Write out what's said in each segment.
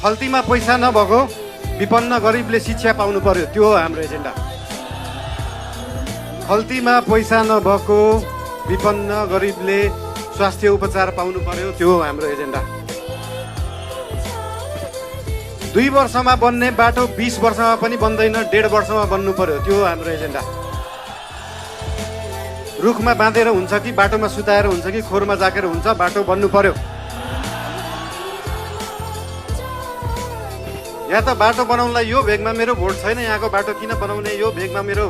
खल्तीमा पैसा नभएको विपन्न गरिबले शिक्षा पाउनु पर्यो, त्यो हो हाम्रो एजेन्डा। खल्तीमा पैसा नभएको विपन्न गरिबले स्वास्थ्य उपचार पाउनु पर्यो, त्यो हो हाम्रो एजेन्डा। 2 वर्षमा बन्ने बाटो 20 वर्षमा पनि बन्दैन, 1.5 वर्षमा बन्नु पर्यो, त्यो हो हाम्रो एजेन्डा। रुखमा बाँधेर हुन्छ कि बाटोमा सुताएर हुन्छ कि खोरमा जाकेर हुन्छ, बाटो बन्नु पर्यो। या त बाटो बनाउनलाई यो भेगमा मेरो भोट छैन, यहाँको बाटो किन बनाउने, यो भेगमा मेरो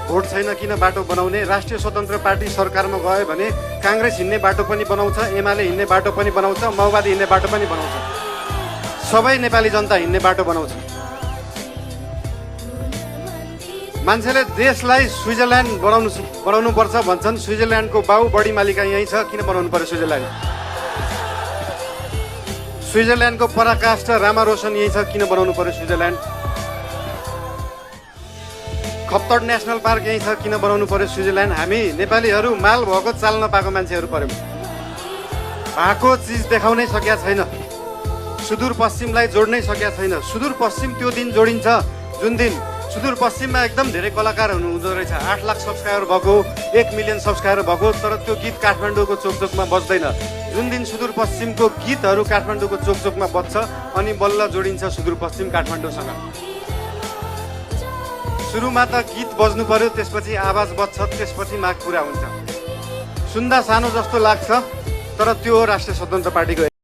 भोट छैन किन बाटो बनाउने। राष्ट्रिय स्वतन्त्र पार्टी सरकारमा गयो भने काङ्ग्रेस हिँड्ने बाटो पनि बनाउँछ, एमाले हिँड्ने बाटो पनि बनाउँछ, माओवादी हिँड्ने बाटो पनि बनाउँछ, सबै नेपाली जनता हिँड्ने बाटो बनाउँछ। मान्छेले देशलाई स्विजरल्यान्ड बनाउनु पर्छ भन्छन्, स्विजरल्यान्डको बाउ बढी मालिका यहीँ छ, किन बनाउनु पर्यो स्विजरल्यान्ड? स्विजरल्यान्डको पराकाष्ठ रामारोसन यहीँ छ, किन बनाउनु पर्यो स्विजरल्यान्ड? खप्तड नेसनल पार्क यहीँ छ, किन बनाउनु पर्यो स्विजरल्यान्ड? हामी नेपालीहरू माल भएको चाल नपाएको मान्छेहरू पर्यौँ। भएको चिज देखाउनै सकेका छैन, सुदूरपश्चिमलाई जोड्नै सकेका छैन। सुदूरपश्चिम त्यो दिन जोडिन्छ जुन दिन सुदूरपश्चिममा एकदम धेरै कलाकार हुँदो रहेछ, 8 लाख सब्सक्राइबर भएको, 1 मिलियन सब्सक्राइबर भएको, तर त्यो गीत काठमाडौँको चोकचोकमा बज्दैन। जुन दिन सुदूरपश्चिमको गीतहरू काठमाडौँको चोकचोकमा बज्छ अनि बल्ल जोडिन्छ सुदूरपश्चिम काठमाडौँसँग। सुरुमा त गीत बज्नु पर्यो, त्यसपछि आवाज बज्छ, त्यसपछि माग पुरा हुन्छ। सुन्दा सानो जस्तो लाग्छ, तर त्यो हो राष्ट्रिय स्वतन्त्र पार्टीको